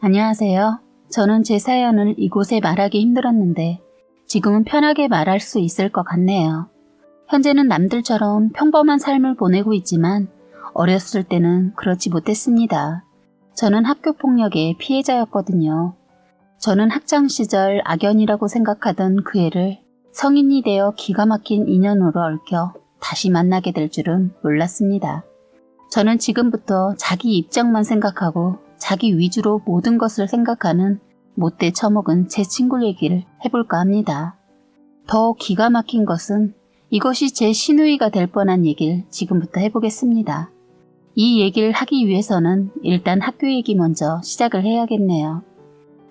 안녕하세요. 저는 제 사연을 이곳에 말하기 힘들었는데 지금은 편하게 말할 수 있을 것 같네요. 현재는 남들처럼 평범한 삶을 보내고 있지만 어렸을 때는 그렇지 못했습니다. 저는 학교폭력의 피해자였거든요. 저는 학창시절 악연이라고 생각하던 그 애를 성인이 되어 기가 막힌 인연으로 얽혀 다시 만나게 될 줄은 몰랐습니다. 저는 지금부터 자기 입장만 생각하고 자기 위주로 모든 것을 생각하는 못돼 처먹은 제 친구 얘기를 해볼까 합니다. 더 기가 막힌 것은 이것이 제 시누이가 될 뻔한 얘기를 지금부터 해보겠습니다. 이 얘기를 하기 위해서는 일단 학교 얘기 먼저 시작을 해야겠네요.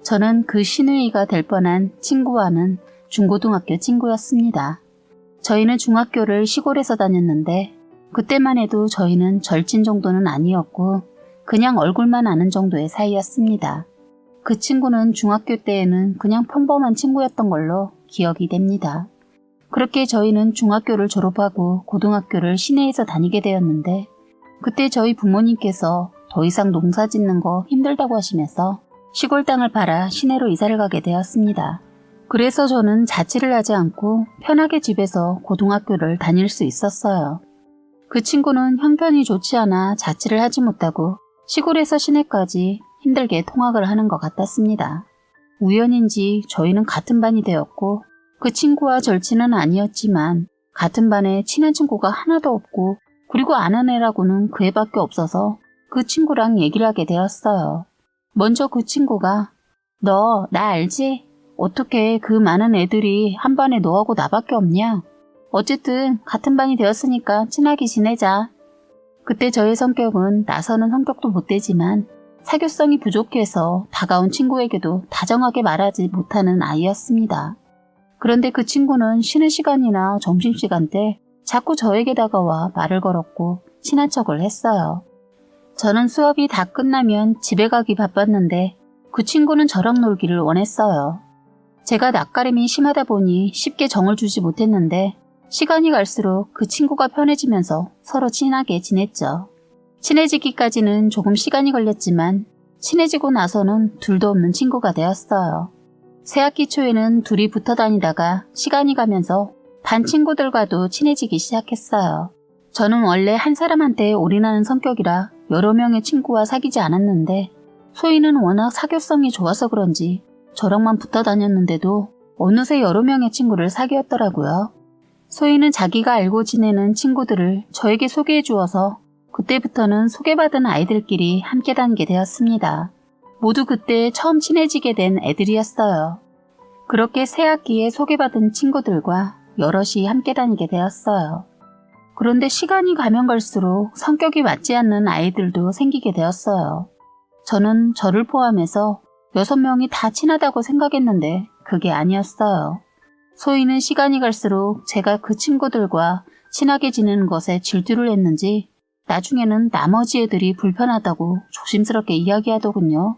저는 그 시누이가 될 뻔한 친구와는 중고등학교 친구였습니다. 저희는 중학교를 시골에서 다녔는데 그때만 해도 저희는 절친 정도는 아니었고 그냥 얼굴만 아는 정도의 사이였습니다. 그 친구는 중학교 때에는 그냥 평범한 친구였던 걸로 기억이 됩니다. 그렇게 저희는 중학교를 졸업하고 고등학교를 시내에서 다니게 되었는데 그때 저희 부모님께서 더 이상 농사 짓는 거 힘들다고 하시면서 시골 땅을 팔아 시내로 이사를 가게 되었습니다. 그래서 저는 자취를 하지 않고 편하게 집에서 고등학교를 다닐 수 있었어요. 그 친구는 형편이 좋지 않아 자취를 하지 못하고 시골에서 시내까지 힘들게 통학을 하는 것 같았습니다. 우연인지 저희는 같은 반이 되었고 그 친구와 절친은 아니었지만 같은 반에 친한 친구가 하나도 없고 그리고 아는 애라고는 그 애밖에 없어서 그 친구랑 얘기를 하게 되었어요. 먼저 그 친구가 너 나 알지? 어떻게 그 많은 애들이 한 반에 너하고 나밖에 없냐? 어쨌든 같은 반이 되었으니까 친하게 지내자. 그때 저의 성격은 나서는 성격도 못되지만 사교성이 부족해서 다가온 친구에게도 다정하게 말하지 못하는 아이였습니다. 그런데 그 친구는 쉬는 시간이나 점심시간 때 자꾸 저에게 다가와 말을 걸었고 친한 척을 했어요. 저는 수업이 다 끝나면 집에 가기 바빴는데 그 친구는 저랑 놀기를 원했어요. 제가 낯가림이 심하다 보니 쉽게 정을 주지 못했는데 시간이 갈수록 그 친구가 편해지면서 서로 친하게 지냈죠. 친해지기까지는 조금 시간이 걸렸지만 친해지고 나서는 둘도 없는 친구가 되었어요. 새학기 초에는 둘이 붙어 다니다가 시간이 가면서 반 친구들과도 친해지기 시작했어요. 저는 원래 한 사람한테 올인하는 성격이라 여러 명의 친구와 사귀지 않았는데 소희는 워낙 사교성이 좋아서 그런지 저랑만 붙어 다녔는데도 어느새 여러 명의 친구를 사귀었더라고요. 소희는 자기가 알고 지내는 친구들을 저에게 소개해 주어서 그때부터는 소개받은 아이들끼리 함께 다니게 되었습니다. 모두 그때 처음 친해지게 된 애들이었어요. 그렇게 새 학기에 소개받은 친구들과 여럿이 함께 다니게 되었어요. 그런데 시간이 가면 갈수록 성격이 맞지 않는 아이들도 생기게 되었어요. 저는 저를 포함해서 6명이 다 친하다고 생각했는데 그게 아니었어요. 소희는 시간이 갈수록 제가 그 친구들과 친하게 지내는 것에 질투를 했는지 나중에는 나머지 애들이 불편하다고 조심스럽게 이야기하더군요.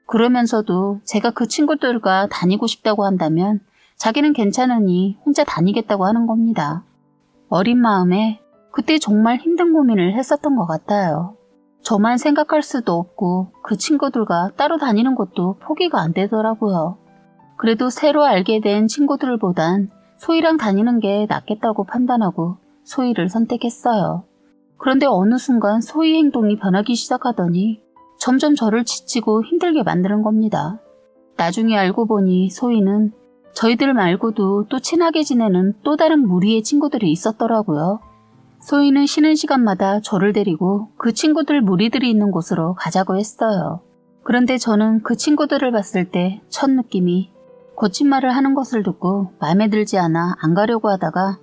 그러면서도 제가 그 친구들과 다니고 싶다고 한다면 자기는 괜찮으니 혼자 다니겠다고 하는 겁니다. 어린 마음에 그때 정말 힘든 고민을 했었던 것 같아요. 저만 생각할 수도 없고 그 친구들과 따로 다니는 것도 포기가 안 되더라고요. 그래도 새로 알게 된 친구들보단 소희랑 다니는 게 낫겠다고 판단하고 소희를 선택했어요. 그런데 어느 순간 소희 행동이 변하기 시작하더니 점점 저를 지치고 힘들게 만드는 겁니다. 나중에 알고 보니 소희는 저희들 말고도 또 친하게 지내는 또 다른 무리의 친구들이 있었더라고요. 소희는 쉬는 시간마다 저를 데리고 그 친구들 무리들이 있는 곳으로 가자고 했어요. 그런데 저는 그 친구들을 봤을 때 첫 느낌이 거친 말을 하는 것을 듣고 마음에 들지 않아 안 가려고 하다가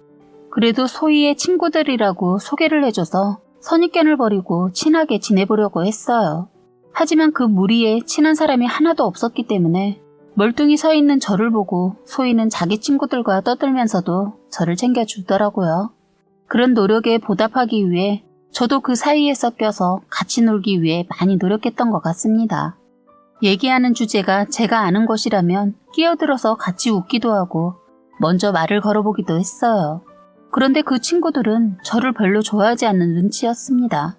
그래도 소희의 친구들이라고 소개를 해줘서 선입견을 버리고 친하게 지내보려고 했어요. 하지만 그 무리에 친한 사람이 하나도 없었기 때문에 멀뚱히 서 있는 저를 보고 소희는 자기 친구들과 떠들면서도 저를 챙겨주더라고요. 그런 노력에 보답하기 위해 저도 그 사이에 섞여서 같이 놀기 위해 많이 노력했던 것 같습니다. 얘기하는 주제가 제가 아는 것이라면 끼어들어서 같이 웃기도 하고 먼저 말을 걸어보기도 했어요. 그런데 그 친구들은 저를 별로 좋아하지 않는 눈치였습니다.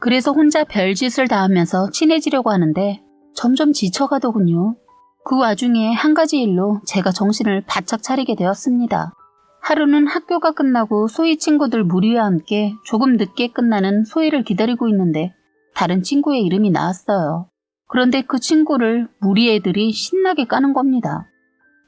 그래서 혼자 별짓을 다 하면서 친해지려고 하는데 점점 지쳐가더군요. 그 와중에 한 가지 일로 제가 정신을 바짝 차리게 되었습니다. 하루는 학교가 끝나고 소희 친구들 무리와 함께 조금 늦게 끝나는 소희를 기다리고 있는데 다른 친구의 이름이 나왔어요. 그런데 그 친구를 무리 애들이 신나게 까는 겁니다.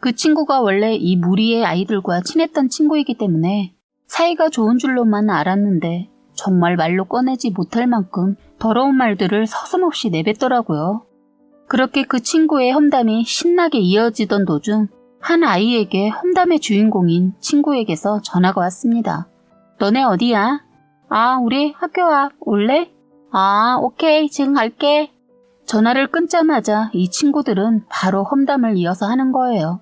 그 친구가 원래 이 무리의 아이들과 친했던 친구이기 때문에 사이가 좋은 줄로만 알았는데 정말 말로 꺼내지 못할 만큼 더러운 말들을 서슴없이 내뱉더라고요. 그렇게 그 친구의 험담이 신나게 이어지던 도중 한 아이에게 험담의 주인공인 친구에게서 전화가 왔습니다. 너네 어디야? 아, 우리 학교 앞 올래? 아, 오케이, 지금 갈게. 전화를 끊자마자 이 친구들은 바로 험담을 이어서 하는 거예요.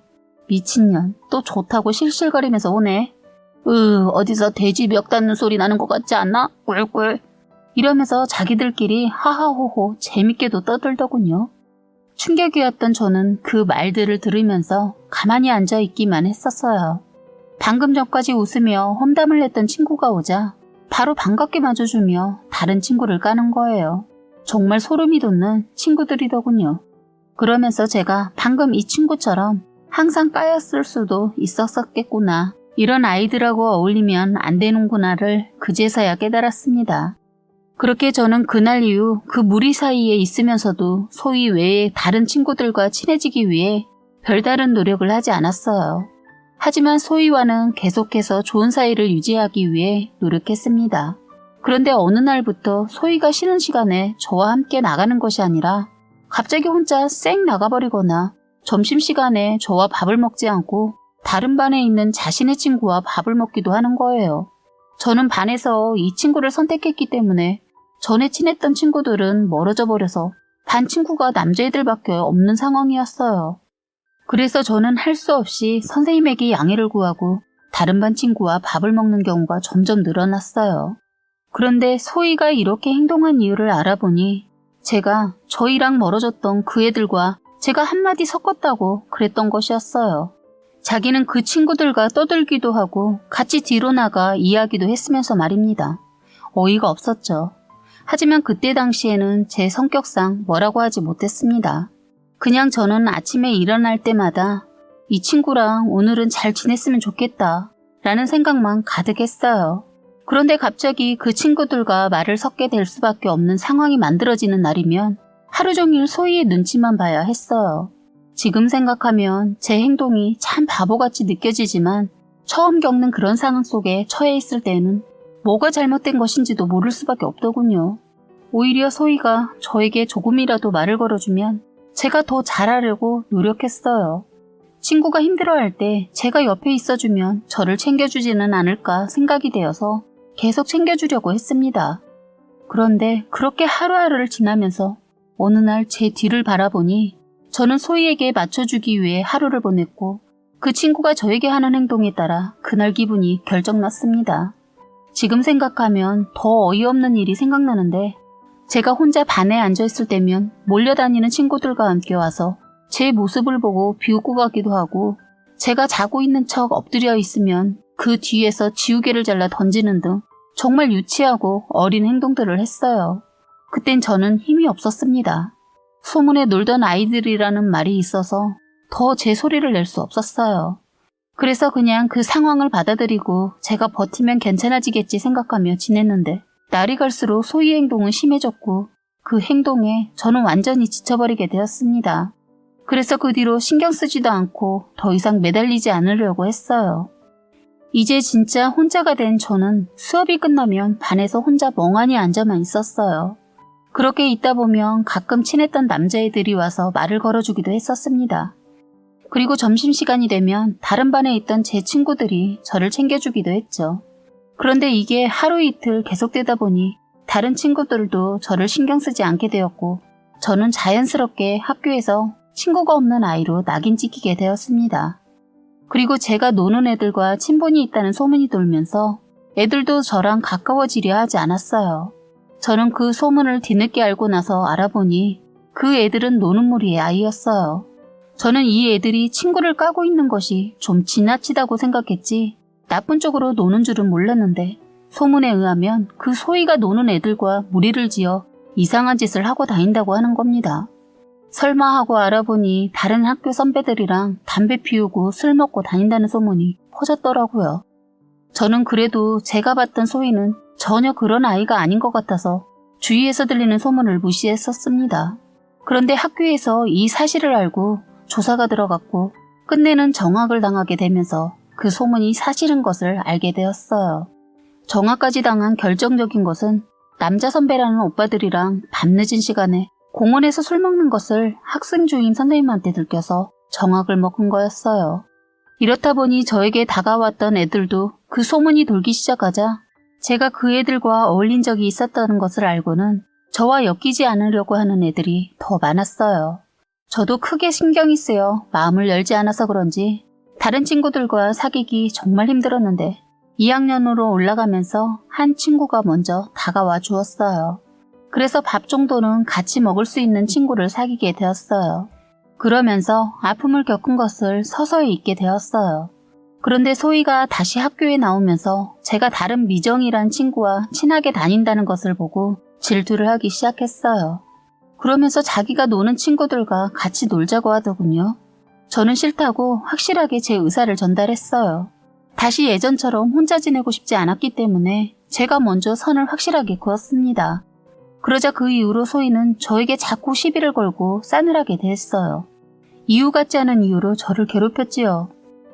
미친년, 또 좋다고 실실거리면서 오네. 어디서 돼지 멱 닿는 소리 나는 것 같지 않나? 꿀꿀. 이러면서 자기들끼리 하하호호 재밌게도 떠들더군요. 충격이었던 저는 그 말들을 들으면서 가만히 앉아있기만 했었어요. 방금 전까지 웃으며 험담을 했던 친구가 오자 바로 반갑게 맞아주며 다른 친구를 까는 거예요. 정말 소름이 돋는 친구들이더군요. 그러면서 제가 방금 이 친구처럼 항상 까였을 수도 있었겠구나. 이런 아이들하고 어울리면 안 되는구나를 그제서야 깨달았습니다. 그렇게 저는 그날 이후 그 무리 사이에 있으면서도 소위 외에 다른 친구들과 친해지기 위해 별다른 노력을 하지 않았어요. 하지만 소희와는 계속해서 좋은 사이를 유지하기 위해 노력했습니다. 그런데 어느 날부터 소희가 쉬는 시간에 저와 함께 나가는 것이 아니라 갑자기 혼자 쌩 나가버리거나 점심시간에 저와 밥을 먹지 않고 다른 반에 있는 자신의 친구와 밥을 먹기도 하는 거예요. 저는 반에서 이 친구를 선택했기 때문에 전에 친했던 친구들은 멀어져 버려서 반 친구가 남자애들밖에 없는 상황이었어요. 그래서 저는 할 수 없이 선생님에게 양해를 구하고 다른 반 친구와 밥을 먹는 경우가 점점 늘어났어요. 그런데 소희가 이렇게 행동한 이유를 알아보니 제가 저희랑 멀어졌던 그 애들과 제가 한마디 섞었다고 그랬던 것이었어요. 자기는 그 친구들과 떠들기도 하고 같이 뒤로 나가 이야기도 했으면서 말입니다. 어이가 없었죠. 하지만 그때 당시에는 제 성격상 뭐라고 하지 못했습니다. 그냥 저는 아침에 일어날 때마다 이 친구랑 오늘은 잘 지냈으면 좋겠다 라는 생각만 가득했어요. 그런데 갑자기 그 친구들과 말을 섞게 될 수밖에 없는 상황이 만들어지는 날이면 하루 종일 소희의 눈치만 봐야 했어요. 지금 생각하면 제 행동이 참 바보같이 느껴지지만 처음 겪는 그런 상황 속에 처해 있을 때는 뭐가 잘못된 것인지도 모를 수밖에 없더군요. 오히려 소희가 저에게 조금이라도 말을 걸어주면 제가 더 잘하려고 노력했어요. 친구가 힘들어할 때 제가 옆에 있어주면 저를 챙겨주지는 않을까 생각이 되어서 계속 챙겨주려고 했습니다. 그런데 그렇게 하루하루를 지나면서 어느 날 제 뒤를 바라보니 저는 소희에게 맞춰주기 위해 하루를 보냈고 그 친구가 저에게 하는 행동에 따라 그날 기분이 결정났습니다. 지금 생각하면 더 어이없는 일이 생각나는데 제가 혼자 반에 앉아있을 때면 몰려다니는 친구들과 함께 와서 제 모습을 보고 비웃고 가기도 하고 제가 자고 있는 척 엎드려 있으면 그 뒤에서 지우개를 잘라 던지는 등 정말 유치하고 어린 행동들을 했어요. 그땐 저는 힘이 없었습니다. 소문에 놀던 아이들이라는 말이 있어서 더 제 소리를 낼 수 없었어요. 그래서 그냥 그 상황을 받아들이고 제가 버티면 괜찮아지겠지 생각하며 지냈는데 날이 갈수록 소희의 행동은 심해졌고 그 행동에 저는 완전히 지쳐버리게 되었습니다. 그래서 그 뒤로 신경 쓰지도 않고 더 이상 매달리지 않으려고 했어요. 이제 진짜 혼자가 된 저는 수업이 끝나면 반에서 혼자 멍하니 앉아만 있었어요. 그렇게 있다 보면 가끔 친했던 남자애들이 와서 말을 걸어주기도 했었습니다. 그리고 점심시간이 되면 다른 반에 있던 제 친구들이 저를 챙겨주기도 했죠. 그런데 이게 하루 이틀 계속되다 보니 다른 친구들도 저를 신경 쓰지 않게 되었고 저는 자연스럽게 학교에서 친구가 없는 아이로 낙인 찍히게 되었습니다. 그리고 제가 노는 애들과 친분이 있다는 소문이 돌면서 애들도 저랑 가까워지려 하지 않았어요. 저는 그 소문을 뒤늦게 알고 나서 알아보니 그 애들은 노는 무리의 아이였어요. 저는 이 애들이 친구를 까고 있는 것이 좀 지나치다고 생각했지 나쁜 쪽으로 노는 줄은 몰랐는데 소문에 의하면 그 소희가 노는 애들과 무리를 지어 이상한 짓을 하고 다닌다고 하는 겁니다. 설마 하고 알아보니 다른 학교 선배들이랑 담배 피우고 술 먹고 다닌다는 소문이 퍼졌더라고요. 저는 그래도 제가 봤던 소희는 전혀 그런 아이가 아닌 것 같아서 주위에서 들리는 소문을 무시했었습니다. 그런데 학교에서 이 사실을 알고 조사가 들어갔고 끝내는 정학을 당하게 되면서 그 소문이 사실인 것을 알게 되었어요. 정학까지 당한 결정적인 것은 남자 선배라는 오빠들이랑 밤늦은 시간에 공원에서 술 먹는 것을 학생 주임 선생님한테 들켜서 정학을 먹은 거였어요. 이렇다 보니 저에게 다가왔던 애들도 그 소문이 돌기 시작하자 제가 그 애들과 어울린 적이 있었다는 것을 알고는 저와 엮이지 않으려고 하는 애들이 더 많았어요. 저도 크게 신경이 쓰여 마음을 열지 않아서 그런지 다른 친구들과 사귀기 정말 힘들었는데 2학년으로 올라가면서 한 친구가 먼저 다가와 주었어요. 그래서 밥 정도는 같이 먹을 수 있는 친구를 사귀게 되었어요. 그러면서 아픔을 겪은 것을 서서히 잊게 되었어요. 그런데 소희가 다시 학교에 나오면서 제가 다른 미정이란 친구와 친하게 다닌다는 것을 보고 질투를 하기 시작했어요. 그러면서 자기가 노는 친구들과 같이 놀자고 하더군요. 저는 싫다고 확실하게 제 의사를 전달했어요. 다시 예전처럼 혼자 지내고 싶지 않았기 때문에 제가 먼저 선을 확실하게 그었습니다. 그러자 그 이후로 소희는 저에게 자꾸 시비를 걸고 싸늘하게 대했어요. 이유 같지 않은 이유로 저를 괴롭혔지요.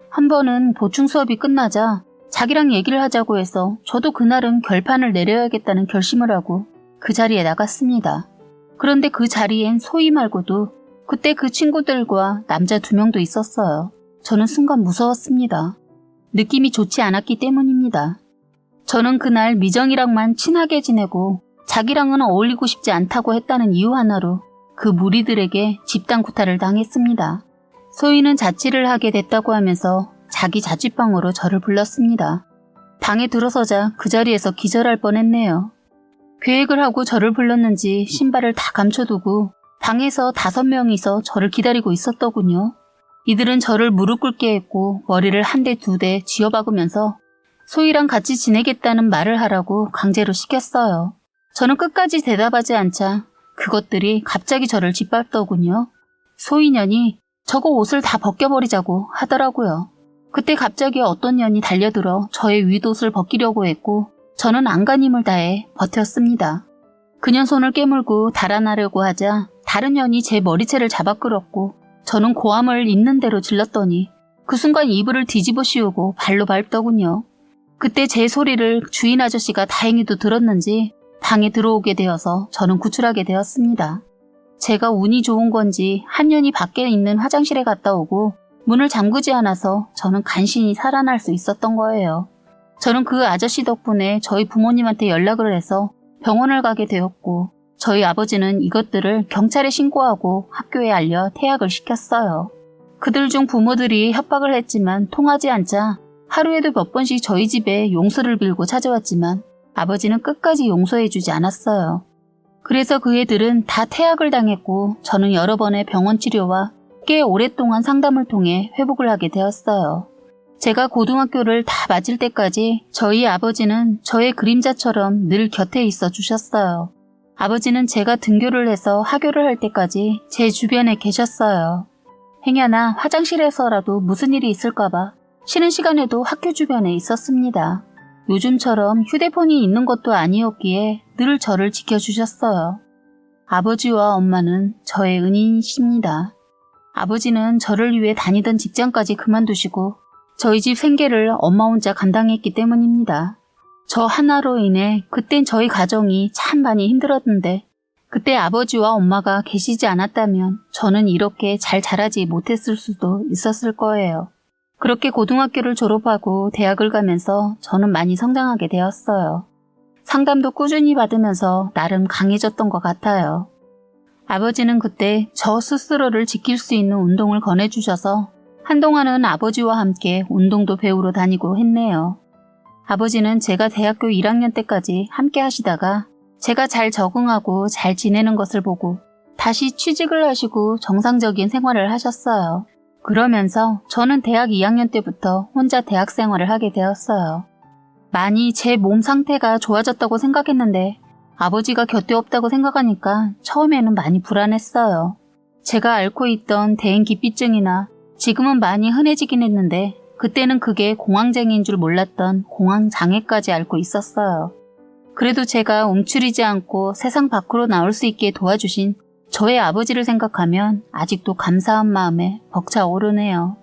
한 번은 보충 수업이 끝나자 자기랑 얘기를 하자고 해서 저도 그날은 결판을 내려야겠다는 결심을 하고 그 자리에 나갔습니다. 그런데 그 자리엔 소희 말고도 그때 그 친구들과 남자 2명도 있었어요. 저는 순간 무서웠습니다. 느낌이 좋지 않았기 때문입니다. 저는 그날 미정이랑만 친하게 지내고 자기랑은 어울리고 싶지 않다고 했다는 이유 하나로 그 무리들에게 집단 구타를 당했습니다. 소희는 자취를 하게 됐다고 하면서 자기 자취방으로 저를 불렀습니다. 방에 들어서자 그 자리에서 기절할 뻔했네요. 계획을 하고 저를 불렀는지 신발을 다 감춰두고 방에서 5명이서 저를 기다리고 있었더군요. 이들은 저를 무릎 꿇게 했고 머리를 한 대 2대 쥐어박으면서 소희랑 같이 지내겠다는 말을 하라고 강제로 시켰어요. 저는 끝까지 대답하지 않자 그것들이 갑자기 저를 짓밟더군요. 소희년이 저거 옷을 다 벗겨버리자고 하더라고요. 그때 갑자기 어떤 년이 달려들어 저의 윗옷을 벗기려고 했고 저는 안간 힘을 다해 버텼습니다. 그년 손을 깨물고 달아나려고 하자 다른 년이 제 머리채를 잡아 끌었고 저는 고함을 있는 대로 질렀더니 그 순간 이불을 뒤집어 씌우고 발로 밟더군요. 그때 제 소리를 주인 아저씨가 다행히도 들었는지 방에 들어오게 되어서 저는 구출하게 되었습니다. 제가 운이 좋은 건지 한 년이 밖에 있는 화장실에 갔다 오고 문을 잠그지 않아서 저는 간신히 살아날 수 있었던 거예요. 저는 그 아저씨 덕분에 저희 부모님한테 연락을 해서 병원을 가게 되었고 저희 아버지는 이것들을 경찰에 신고하고 학교에 알려 퇴학을 시켰어요. 그들 중 부모들이 협박을 했지만 통하지 않자 하루에도 몇 번씩 저희 집에 용서를 빌고 찾아왔지만 아버지는 끝까지 용서해주지 않았어요. 그래서 그 애들은 다 퇴학을 당했고 저는 여러 번의 병원 치료와 꽤 오랫동안 상담을 통해 회복을 하게 되었어요. 제가 고등학교를 다 마칠 때까지 저희 아버지는 저의 그림자처럼 늘 곁에 있어 주셨어요. 아버지는 제가 등교를 해서 하교를 할 때까지 제 주변에 계셨어요. 행여나 화장실에서라도 무슨 일이 있을까봐 쉬는 시간에도 학교 주변에 있었습니다. 요즘처럼 휴대폰이 있는 것도 아니었기에 늘 저를 지켜주셨어요. 아버지와 엄마는 저의 은인이십니다. 아버지는 저를 위해 다니던 직장까지 그만두시고 저희 집 생계를 엄마 혼자 감당했기 때문입니다. 저 하나로 인해 그땐 저희 가정이 참 많이 힘들었는데 그때 아버지와 엄마가 계시지 않았다면 저는 이렇게 잘 자라지 못했을 수도 있었을 거예요. 그렇게 고등학교를 졸업하고 대학을 가면서 저는 많이 성장하게 되었어요. 상담도 꾸준히 받으면서 나름 강해졌던 것 같아요. 아버지는 그때 저 스스로를 지킬 수 있는 운동을 권해주셔서 한동안은 아버지와 함께 운동도 배우러 다니고 했네요. 아버지는 제가 대학교 1학년 때까지 함께 하시다가 제가 잘 적응하고 잘 지내는 것을 보고 다시 취직을 하시고 정상적인 생활을 하셨어요. 그러면서 저는 대학 2학년 때부터 혼자 대학 생활을 하게 되었어요. 많이 제 몸 상태가 좋아졌다고 생각했는데 아버지가 곁에 없다고 생각하니까 처음에는 많이 불안했어요. 제가 앓고 있던 대인기피증이나 지금은 많이 흔해지긴 했는데 그때는 그게 공황장애인 줄 몰랐던 공황장애까지 앓고 있었어요. 그래도 제가 움츠리지 않고 세상 밖으로 나올 수 있게 도와주신 저의 아버지를 생각하면 아직도 감사한 마음에 벅차오르네요.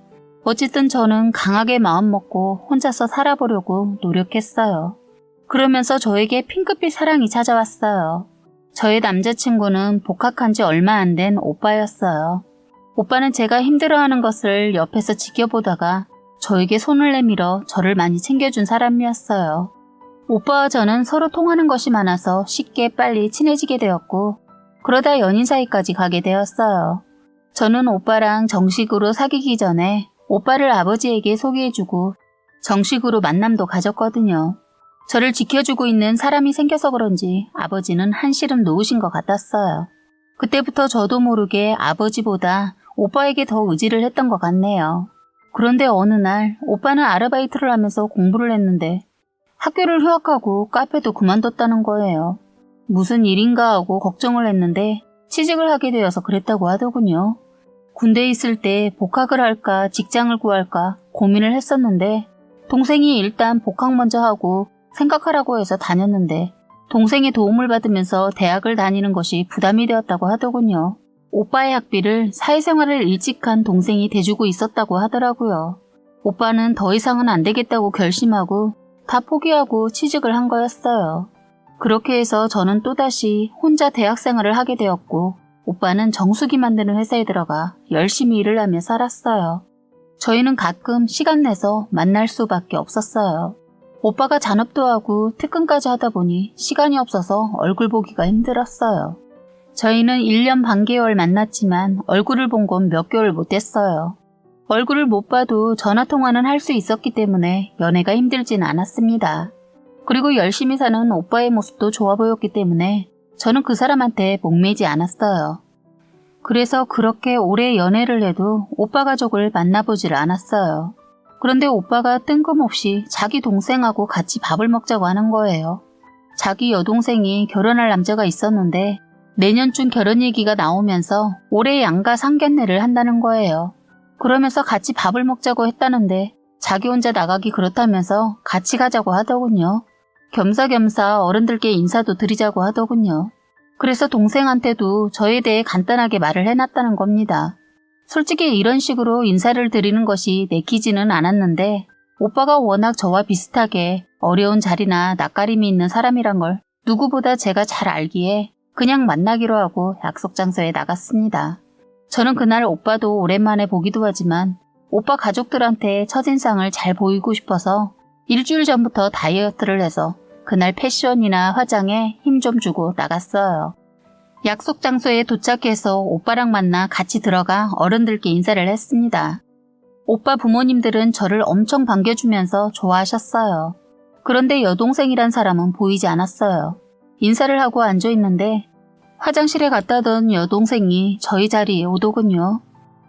어쨌든 저는 강하게 마음먹고 혼자서 살아보려고 노력했어요. 그러면서 저에게 핑크빛 사랑이 찾아왔어요. 저의 남자친구는 복학한 지 얼마 안 된 오빠였어요. 오빠는 제가 힘들어하는 것을 옆에서 지켜보다가 저에게 손을 내밀어 저를 많이 챙겨준 사람이었어요. 오빠와 저는 서로 통하는 것이 많아서 쉽게 빨리 친해지게 되었고 그러다 연인 사이까지 가게 되었어요. 저는 오빠랑 정식으로 사귀기 전에 오빠를 아버지에게 소개해주고 정식으로 만남도 가졌거든요. 저를 지켜주고 있는 사람이 생겨서 그런지 아버지는 한시름 놓으신 것 같았어요. 그때부터 저도 모르게 아버지보다 오빠에게 더 의지를 했던 것 같네요. 그런데 어느 날 오빠는 아르바이트를 하면서 공부를 했는데 학교를 휴학하고 카페도 그만뒀다는 거예요. 무슨 일인가 하고 걱정을 했는데 취직을 하게 되어서 그랬다고 하더군요. 군대에 있을 때 복학을 할까 직장을 구할까 고민을 했었는데 동생이 일단 복학 먼저 하고 생각하라고 해서 다녔는데 동생의 도움을 받으면서 대학을 다니는 것이 부담이 되었다고 하더군요. 오빠의 학비를 사회생활을 일찍 한 동생이 대주고 있었다고 하더라고요. 오빠는 더 이상은 안 되겠다고 결심하고 다 포기하고 취직을 한 거였어요. 그렇게 해서 저는 또다시 혼자 대학생활을 하게 되었고 오빠는 정수기 만드는 회사에 들어가 열심히 일을 하며 살았어요. 저희는 가끔 시간 내서 만날 수밖에 없었어요. 오빠가 잔업도 하고 특근까지 하다 보니 시간이 없어서 얼굴 보기가 힘들었어요. 저희는 1년 반개월 만났지만 얼굴을 본 건 몇 개월 못 됐어요. 얼굴을 못 봐도 전화통화는 할 수 있었기 때문에 연애가 힘들진 않았습니다. 그리고 열심히 사는 오빠의 모습도 좋아 보였기 때문에 저는 그 사람한테 목매지 않았어요. 그래서 그렇게 오래 연애를 해도 오빠 가족을 만나보질 않았어요. 그런데 오빠가 뜬금없이 자기 동생하고 같이 밥을 먹자고 하는 거예요. 자기 여동생이 결혼할 남자가 있었는데 내년쯤 결혼 얘기가 나오면서 올해 양가 상견례를 한다는 거예요. 그러면서 같이 밥을 먹자고 했다는데 자기 혼자 나가기 그렇다면서 같이 가자고 하더군요. 겸사겸사 어른들께 인사도 드리자고 하더군요. 그래서 동생한테도 저에 대해 간단하게 말을 해놨다는 겁니다. 솔직히 이런 식으로 인사를 드리는 것이 내키지는 않았는데 오빠가 워낙 저와 비슷하게 어려운 자리나 낯가림이 있는 사람이란 걸 누구보다 제가 잘 알기에 그냥 만나기로 하고 약속 장소에 나갔습니다. 저는 그날 오빠도 오랜만에 보기도 하지만 오빠 가족들한테 첫인상을 잘 보이고 싶어서 일주일 전부터 다이어트를 해서 그날 패션이나 화장에 힘 좀 주고 나갔어요. 약속 장소에 도착해서 오빠랑 만나 같이 들어가 어른들께 인사를 했습니다. 오빠 부모님들은 저를 엄청 반겨주면서 좋아하셨어요. 그런데 여동생이란 사람은 보이지 않았어요. 인사를 하고 앉아있는데 화장실에 갔다던 여동생이 저희 자리에 오더군요.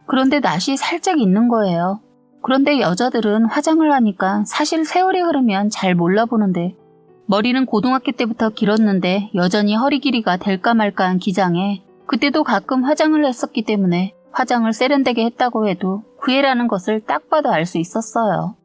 그런데 낯이 살짝 있는 거예요. 그런데 여자들은 화장을 하니까 사실 세월이 흐르면 잘 몰라보는데 머리는 고등학교 때부터 길었는데 여전히 허리 길이가 될까 말까한 기장에 그때도 가끔 화장을 했었기 때문에 화장을 세련되게 했다고 해도 그 애라는 것을 딱 봐도 알 수 있었어요.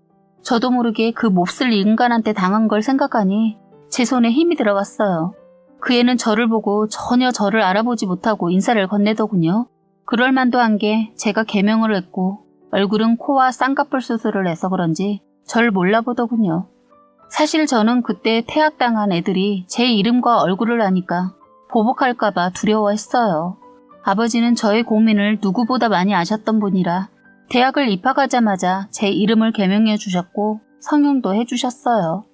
저도 모르게 그 몹쓸 인간한테 당한 걸 생각하니 제 손에 힘이 들어갔어요. 그 애는 저를 보고 전혀 저를 알아보지 못하고 인사를 건네더군요. 그럴만도 한 게 제가 개명을 했고 얼굴은 코와 쌍꺼풀 수술을 해서 그런지 절 몰라보더군요. 사실 저는 그때 퇴학당한 애들이 제 이름과 얼굴을 아니까 보복할까봐 두려워했어요. 아버지는 저의 고민을 누구보다 많이 아셨던 분이라 대학을 입학하자마자 제 이름을 개명해 주셨고 성형도 해주셨어요.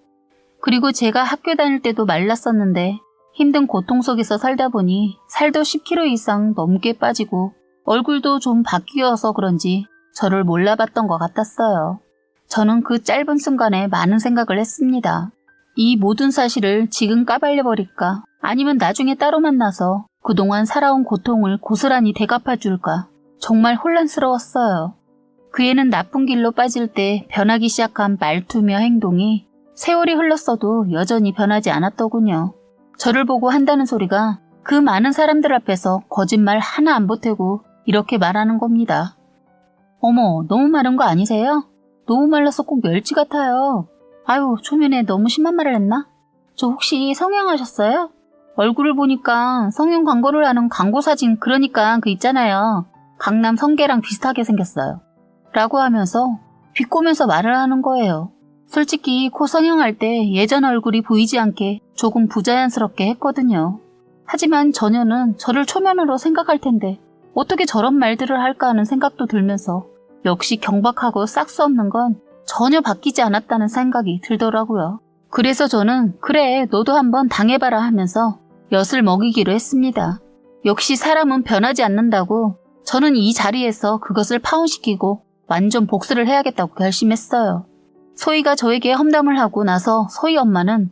그리고 제가 학교 다닐 때도 말랐었는데 힘든 고통 속에서 살다 보니 살도 10kg 이상 넘게 빠지고 얼굴도 좀 바뀌어서 그런지 저를 몰라봤던 것 같았어요. 저는 그 짧은 순간에 많은 생각을 했습니다. 이 모든 사실을 지금 까발려버릴까? 아니면 나중에 따로 만나서 그동안 살아온 고통을 고스란히 되갚아줄까? 정말 혼란스러웠어요. 그 애는 나쁜 길로 빠질 때 변하기 시작한 말투며 행동이 세월이 흘렀어도 여전히 변하지 않았더군요. 저를 보고 한다는 소리가 그 많은 사람들 앞에서 거짓말 하나 안 보태고 이렇게 말하는 겁니다. 어머, 너무 마른 거 아니세요? 너무 말라서 꼭 멸치 같아요. 아유, 초면에 너무 심한 말을 했나? 저 혹시 성형하셨어요? 얼굴을 보니까 성형 광고를 하는 광고 사진 그러니까 그 있잖아요. 강남 성게랑 비슷하게 생겼어요. 라고 하면서 비꼬면서 말을 하는 거예요. 솔직히 코 성형할 때 예전 얼굴이 보이지 않게 조금 부자연스럽게 했거든요. 하지만 전혀는 저를 초면으로 생각할 텐데 어떻게 저런 말들을 할까 하는 생각도 들면서 역시 경박하고 싹수 없는 건 전혀 바뀌지 않았다는 생각이 들더라고요. 그래서 저는 그래 너도 한번 당해봐라 하면서 엿을 먹이기로 했습니다. 역시 사람은 변하지 않는다고 저는 이 자리에서 그것을 파혼시키고 완전 복수를 해야겠다고 결심했어요. 소희가 저에게 험담을 하고 나서 소희 엄마는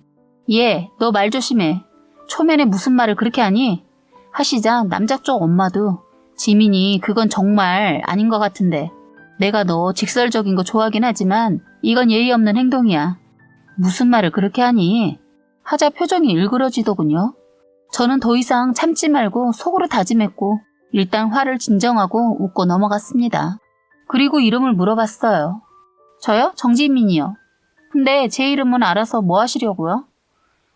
얘, 너 말 조심해. 초면에 무슨 말을 그렇게 하니? 하시자 남자 쪽 엄마도 지민이 그건 정말 아닌 것 같은데 내가 너 직설적인 거 좋아하긴 하지만 이건 예의 없는 행동이야. 무슨 말을 그렇게 하니? 하자 표정이 일그러지더군요. 저는 더 이상 참지 말고 속으로 다짐했고 일단 화를 진정하고 웃고 넘어갔습니다. 그리고 이름을 물어봤어요. 저요? 정지민이요. 근데 제 이름은 알아서 뭐 하시려고요?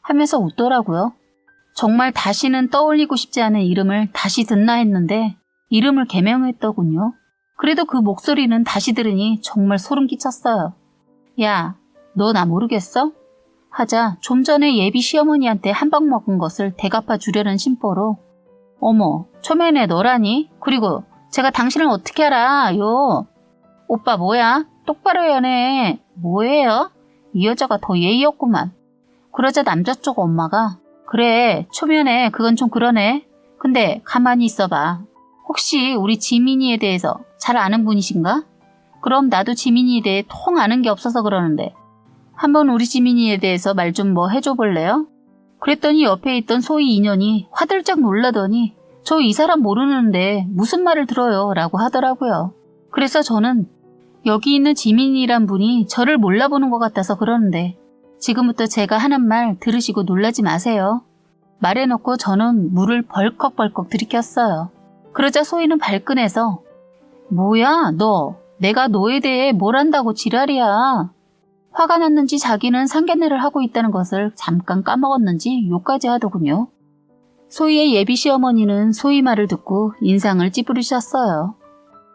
하면서 웃더라고요. 정말 다시는 떠올리고 싶지 않은 이름을 다시 듣나 했는데 이름을 개명했더군요. 그래도 그 목소리는 다시 들으니 정말 소름 끼쳤어요. 야, 너 나 모르겠어? 하자 좀 전에 예비 시어머니한테 한 방 먹은 것을 대갚아 주려는 심보로 어머, 초면에 너라니? 그리고 제가 당신을 어떻게 알아요? 오빠 뭐야? 똑바로 연애. 뭐예요? 이 여자가 더 예의 없구만. 그러자 남자 쪽 엄마가 그래, 초면에 그건 좀 그러네. 근데 가만히 있어봐. 혹시 우리 지민이에 대해서 잘 아는 분이신가? 그럼 나도 지민이에 대해 통 아는 게 없어서 그러는데 한번 우리 지민이에 대해서 말 좀 뭐 해줘 볼래요? 그랬더니 옆에 있던 소희 인연이 화들짝 놀라더니 저 이 사람 모르는데 무슨 말을 들어요? 라고 하더라고요. 그래서 저는 여기 있는 지민이란 분이 저를 몰라보는 것 같아서 그러는데 지금부터 제가 하는 말 들으시고 놀라지 마세요. 말해놓고 저는 물을 벌컥벌컥 들이켰어요. 그러자 소희는 발끈해서 뭐야 너 내가 너에 대해 뭘 안다고 지랄이야. 화가 났는지 자기는 상견례를 하고 있다는 것을 잠깐 까먹었는지 욕까지 하더군요. 소희의 예비 시어머니는 소희 말을 듣고 인상을 찌푸리셨어요.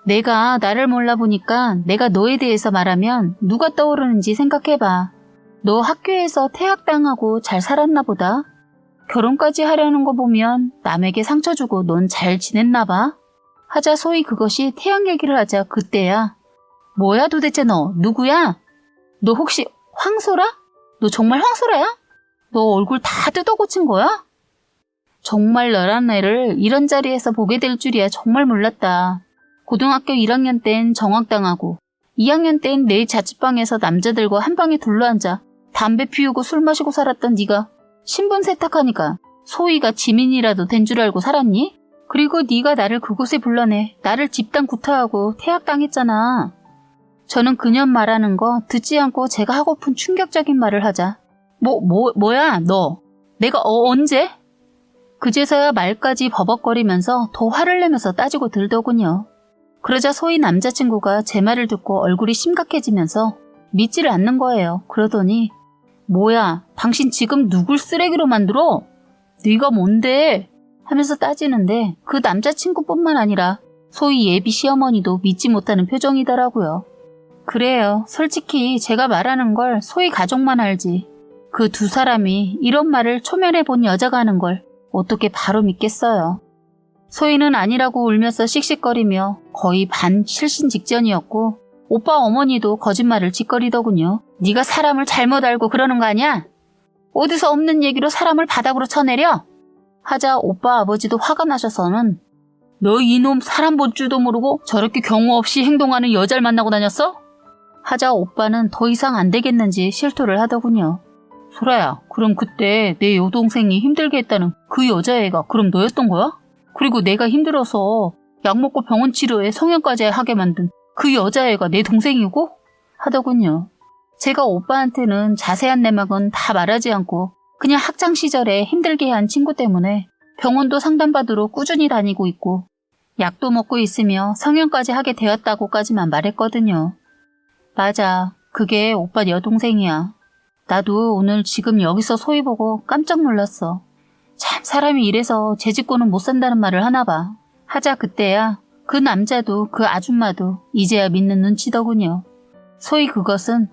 내가 나를 몰라보니까 내가 너에 대해서 말하면 누가 떠오르는지 생각해봐. 너 학교에서 퇴학당하고 잘 살았나 보다. 결혼까지 하려는 거 보면 남에게 상처 주고 넌 잘 지냈나 봐. 하자 소희 그것이 태양 얘기를 하자 그때야. 뭐야 도대체 너 누구야? 너 혹시 황소라? 너 정말 황소라야? 너 얼굴 다 뜯어 고친 거야? 정말 너란 애를 이런 자리에서 보게 될 줄이야 정말 몰랐다. 고등학교 1학년 땐 정학당하고 2학년 땐 내 자취방에서 남자들과 한 방에 둘러앉아 담배 피우고 술 마시고 살았던 네가 신분 세탁하니까 소희가 지민이라도 된 줄 알고 살았니? 그리고 네가 나를 그곳에 불러내 나를 집단 구타하고 퇴학당했잖아. 저는 그녀 말하는 거 듣지 않고 제가 하고픈 충격적인 말을 하자 뭐야 너 내가 언제? 그제서야 말까지 버벅거리면서 더 화를 내면서 따지고 들더군요. 그러자 소희 남자친구가 제 말을 듣고 얼굴이 심각해지면서 믿지를 않는 거예요. 그러더니 뭐야 당신 지금 누굴 쓰레기로 만들어? 네가 뭔데? 하면서 따지는데 그 남자친구뿐만 아니라 소희 예비 시어머니도 믿지 못하는 표정이더라고요. 그래요. 솔직히 제가 말하는 걸 소희 가족만 알지. 그 두 사람이 이런 말을 초면에 본 여자가 하는 걸 어떻게 바로 믿겠어요. 소희는 아니라고 울면서 씩씩거리며 거의 반 실신 직전이었고 오빠 어머니도 거짓말을 짓거리더군요. 네가 사람을 잘못 알고 그러는 거 아니야? 어디서 없는 얘기로 사람을 바닥으로 쳐내려? 하자 오빠 아버지도 화가 나셔서는 너 이놈 사람 볼 줄도 모르고 저렇게 경우 없이 행동하는 여자를 만나고 다녔어? 하자 오빠는 더 이상 안 되겠는지 실토를 하더군요. 소라야, 그럼 그때 내 여동생이 힘들게 했다는 그 여자애가 그럼 너였던 거야? 그리고 내가 힘들어서 약 먹고 병원 치료에 성형까지 하게 만든 그 여자애가 내 동생이고? 하더군요. 제가 오빠한테는 자세한 내막은 다 말하지 않고 그냥 학창시절에 힘들게 한 친구 때문에 병원도 상담받으러 꾸준히 다니고 있고 약도 먹고 있으며 성형까지 하게 되었다고까지만 말했거든요. 맞아. 그게 오빠 여동생이야. 나도 오늘 지금 여기서 소희 보고 깜짝 놀랐어. 참 사람이 이래서 제 짓고는 못 산다는 말을 하나 봐. 하자 그때야 그 남자도 그 아줌마도 이제야 믿는 눈치더군요. 소희 그것은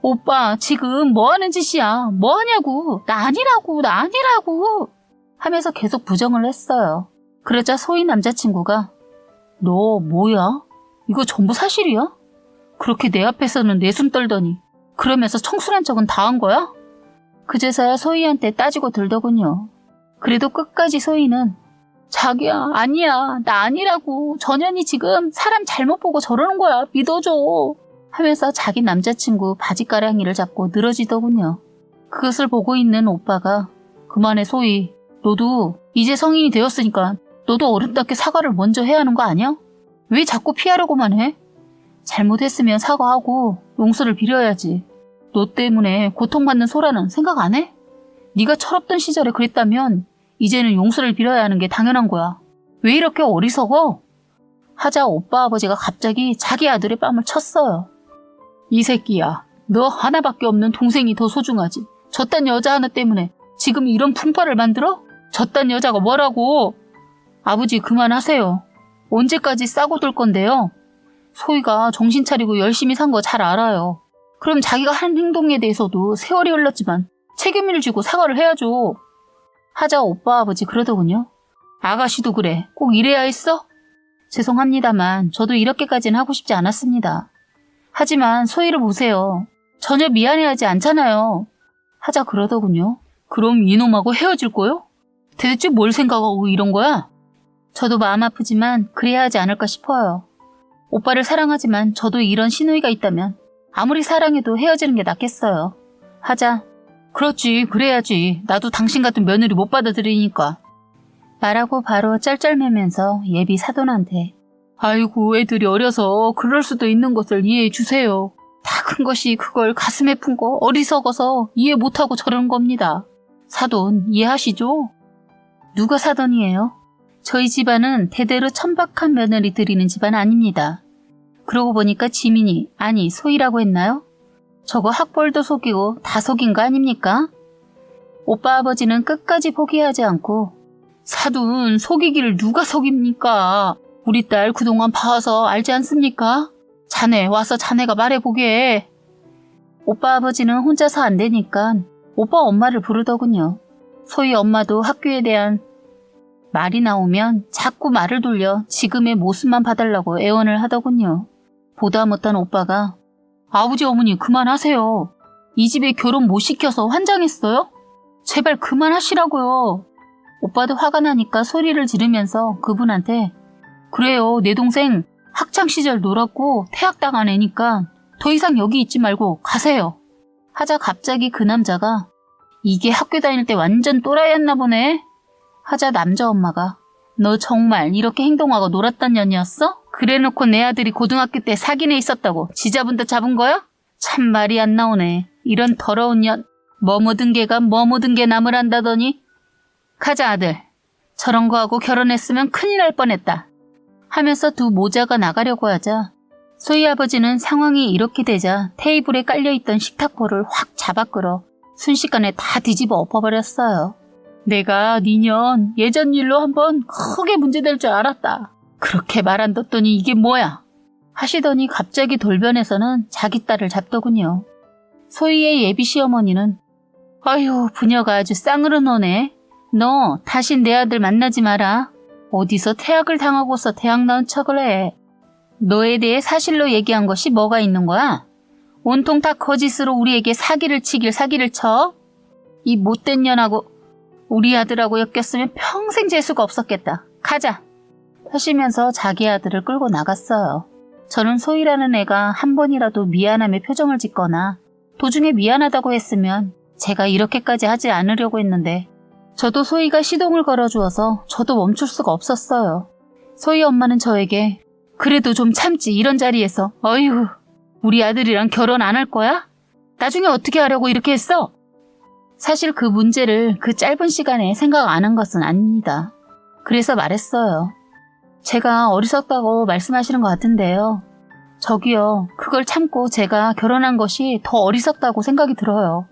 오빠 지금 뭐 하는 짓이야? 뭐 하냐고. 나 아니라고 하면서 계속 부정을 했어요. 그러자 소희 남자친구가 너 뭐야? 이거 전부 사실이야? 그렇게 내 앞에서는 내숭 떨더니 그러면서 청순한 척은 다 한 거야? 그제서야 소희한테 따지고 들더군요. 그래도 끝까지 소희는 자기야 아니야 나 아니라고 전현이 지금 사람 잘못 보고 저러는 거야 믿어줘 하면서 자기 남자친구 바지가랑이를 잡고 늘어지더군요. 그것을 보고 있는 오빠가 그만해 소희 너도 이제 성인이 되었으니까 너도 어른답게 사과를 먼저 해야 하는 거 아니야? 왜 자꾸 피하려고만 해? 잘못했으면 사과하고 용서를 빌어야지. 너 때문에 고통받는 소라는 생각 안 해? 네가 철없던 시절에 그랬다면 이제는 용서를 빌어야 하는 게 당연한 거야. 왜 이렇게 어리석어? 하자 오빠 아버지가 갑자기 자기 아들의 뺨을 쳤어요. 이 새끼야. 너 하나밖에 없는 동생이 더 소중하지. 저딴 여자 하나 때문에 지금 이런 풍파를 만들어? 저딴 여자가 뭐라고? 아버지 그만하세요. 언제까지 싸고 둘 건데요? 소희가 정신 차리고 열심히 산 거 잘 알아요. 그럼 자기가 한 행동에 대해서도 세월이 흘렀지만 책임을 지고 사과를 해야죠. 하자 오빠 아버지 그러더군요. 아가씨도 그래. 꼭 이래야 했어? 죄송합니다만 저도 이렇게까지는 하고 싶지 않았습니다. 하지만 소희를 보세요. 전혀 미안해하지 않잖아요. 하자 그러더군요. 그럼 이놈하고 헤어질 거요? 대체 뭘 생각하고 이런 거야? 저도 마음 아프지만 그래야 하지 않을까 싶어요. 오빠를 사랑하지만 저도 이런 시누이가 있다면 아무리 사랑해도 헤어지는 게 낫겠어요. 하자. 그렇지 그래야지. 나도 당신 같은 며느리 못 받아들이니까. 말하고 바로 쩔쩔매면서 예비 사돈한테 아이고 애들이 어려서 그럴 수도 있는 것을 이해해 주세요. 다 큰 것이 그걸 가슴에 푼 거 어리석어서 이해 못하고 저러는 겁니다. 사돈 이해하시죠? 누가 사돈이에요? 저희 집안은 대대로 천박한 며느리 들이는 집안 아닙니다. 그러고 보니까 지민이 아니 소희라고 했나요? 저거 학벌도 속이고 다 속인 거 아닙니까? 오빠 아버지는 끝까지 포기하지 않고 사돈 속이기를 누가 속입니까? 우리 딸 그동안 봐서 알지 않습니까? 자네 와서 자네가 말해보게. 오빠 아버지는 혼자서 안 되니까 오빠 엄마를 부르더군요. 소희 엄마도 학교에 대한 말이 나오면 자꾸 말을 돌려 지금의 모습만 봐달라고 애원을 하더군요. 보다 못한 오빠가 아버지 어머니 그만하세요. 이 집에 결혼 못 시켜서 환장했어요? 제발 그만하시라고요. 오빠도 화가 나니까 소리를 지르면서 그분한테 그래요 내 동생 학창시절 놀았고 퇴학당한 애니까 더 이상 여기 있지 말고 가세요. 하자 갑자기 그 남자가 이게 학교 다닐 때 완전 또라이였나 보네. 하자 남자 엄마가 너 정말 이렇게 행동하고 놀았던 년이었어? 그래놓고 내 아들이 고등학교 때 사귄 애 있었다고 지자분도 잡은 거야? 참 말이 안 나오네. 이런 더러운 년. 뭐 묻은 개가 뭐 묻은 개 남을 한다더니. 가자 아들. 저런 거 하고 결혼했으면 큰일 날 뻔했다. 하면서 두 모자가 나가려고 하자 소희 아버지는 상황이 이렇게 되자 테이블에 깔려있던 식탁보를 확 잡아 끌어 순식간에 다 뒤집어 엎어버렸어요. 내가 니년 예전 일로 한번 크게 문제될 줄 알았다. 그렇게 말 안 듣더니 이게 뭐야? 하시더니 갑자기 돌변해서는 자기 딸을 잡더군요. 소희의 예비 시어머니는 아휴 부녀가 아주 쌍으로 노네. 너 다신 내 아들 만나지 마라. 어디서 퇴학을 당하고서 대학 나온 척을 해. 너에 대해 사실로 얘기한 것이 뭐가 있는 거야? 온통 다 거짓으로 우리에게 사기를 쳐? 이 못된 년하고 우리 아들하고 엮였으면 평생 재수가 없었겠다. 가자. 하시면서 자기 아들을 끌고 나갔어요. 저는 소희라는 애가 한 번이라도 미안함의 표정을 짓거나 도중에 미안하다고 했으면 제가 이렇게까지 하지 않으려고 했는데 저도 소희가 시동을 걸어주어서 저도 멈출 수가 없었어요. 소희 엄마는 저에게 그래도 좀 참지 이런 자리에서 어휴 우리 아들이랑 결혼 안 할 거야? 나중에 어떻게 하려고 이렇게 했어? 사실 그 문제를 그 짧은 시간에 생각 안 한 것은 아닙니다. 그래서 말했어요. 제가 어리석다고 말씀하시는 것 같은데요. 저기요, 그걸 참고 제가 결혼한 것이 더 어리석다고 생각이 들어요.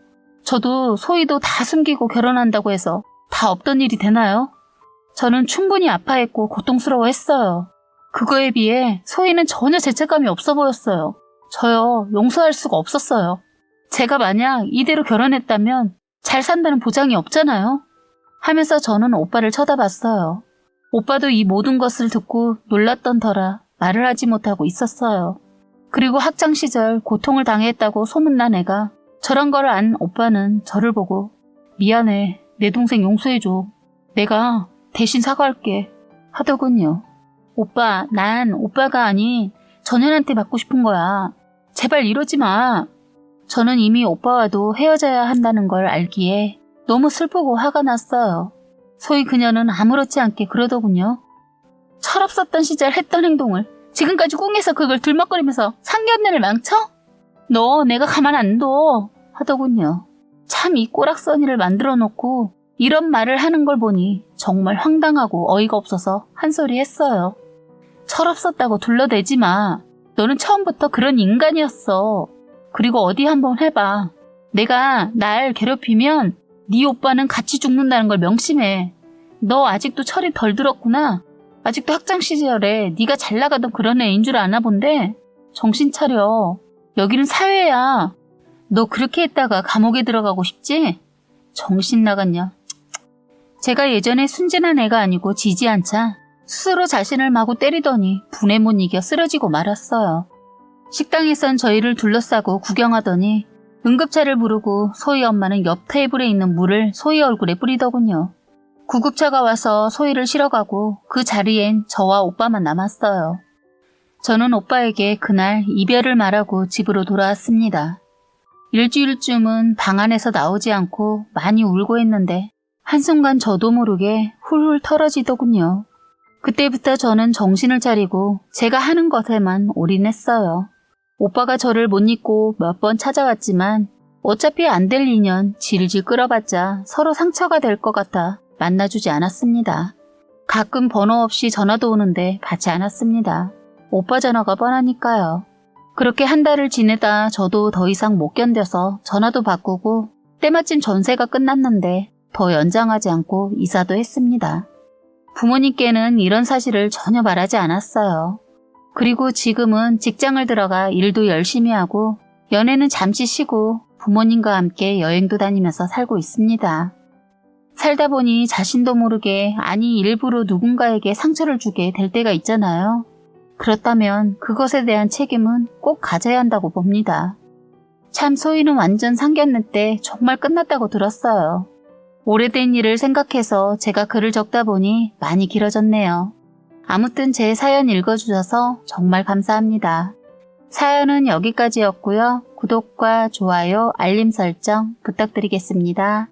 저도 소희도 다 숨기고 결혼한다고 해서 다 없던 일이 되나요? 저는 충분히 아파했고 고통스러워했어요. 그거에 비해 소희는 전혀 죄책감이 없어 보였어요. 저요, 용서할 수가 없었어요. 제가 만약 이대로 결혼했다면 잘 산다는 보장이 없잖아요. 하면서 저는 오빠를 쳐다봤어요. 오빠도 이 모든 것을 듣고 놀랐던 터라 말을 하지 못하고 있었어요. 그리고 학창시절 고통을 당했다고 소문난 애가 저런 걸 안 오빠는 저를 보고 미안해, 내 동생 용서해줘. 내가 대신 사과할게 하더군요. 오빠, 난 오빠가 아닌 전현한테 받고 싶은 거야. 제발 이러지 마. 저는 이미 오빠와도 헤어져야 한다는 걸 알기에 너무 슬프고 화가 났어요. 소위 그녀는 아무렇지 않게 그러더군요. 철없었던 시절 했던 행동을 지금까지 꿍해서 그걸 들먹거리면서 상견례를 망쳐? 너 내가 가만 안 둬 하더군요. 참 이 꼬락서니를 만들어 놓고 이런 말을 하는 걸 보니 정말 황당하고 어이가 없어서 한 소리 했어요. 철없었다고 둘러대지 마. 너는 처음부터 그런 인간이었어. 그리고 어디 한번 해봐. 내가 날 괴롭히면 네 오빠는 같이 죽는다는 걸 명심해. 너 아직도 철이 덜 들었구나. 아직도 학창 시절에 네가 잘 나가던 그런 애인 줄 아나 본데 정신 차려. 여기는 사회야. 너 그렇게 했다가 감옥에 들어가고 싶지? 정신 나갔냐. 제가 예전에 순진한 애가 아니고 지지 않자 스스로 자신을 마구 때리더니 분에 못 이겨 쓰러지고 말았어요. 식당에선 저희를 둘러싸고 구경하더니 응급차를 부르고 소희 엄마는 옆 테이블에 있는 물을 소희 얼굴에 뿌리더군요. 구급차가 와서 소희를 실어가고 그 자리엔 저와 오빠만 남았어요. 저는 오빠에게 그날 이별을 말하고 집으로 돌아왔습니다. 일주일쯤은 방 안에서 나오지 않고 많이 울고 했는데 한순간 저도 모르게 훌훌 털어지더군요. 그때부터 저는 정신을 차리고 제가 하는 것에만 올인했어요. 오빠가 저를 못 잊고 몇 번 찾아왔지만 어차피 안 될 인연 질질 끌어봤자 서로 상처가 될 것 같아 만나주지 않았습니다. 가끔 번호 없이 전화도 오는데 받지 않았습니다. 오빠 전화가 뻔하니까요. 그렇게 한 달을 지내다 저도 더 이상 못 견뎌서 전화도 바꾸고 때마침 전세가 끝났는데 더 연장하지 않고 이사도 했습니다. 부모님께는 이런 사실을 전혀 말하지 않았어요. 그리고 지금은 직장을 들어가 일도 열심히 하고 연애는 잠시 쉬고 부모님과 함께 여행도 다니면서 살고 있습니다. 살다 보니 자신도 모르게 아니 일부러 누군가에게 상처를 주게 될 때가 있잖아요. 그렇다면 그것에 대한 책임은 꼭 가져야 한다고 봅니다. 참 소희는 완전 상견례 때 정말 끝났다고 들었어요. 오래된 일을 생각해서 제가 글을 적다 보니 많이 길어졌네요. 아무튼 제 사연 읽어주셔서 정말 감사합니다. 사연은 여기까지였고요. 구독과 좋아요, 알림 설정 부탁드리겠습니다.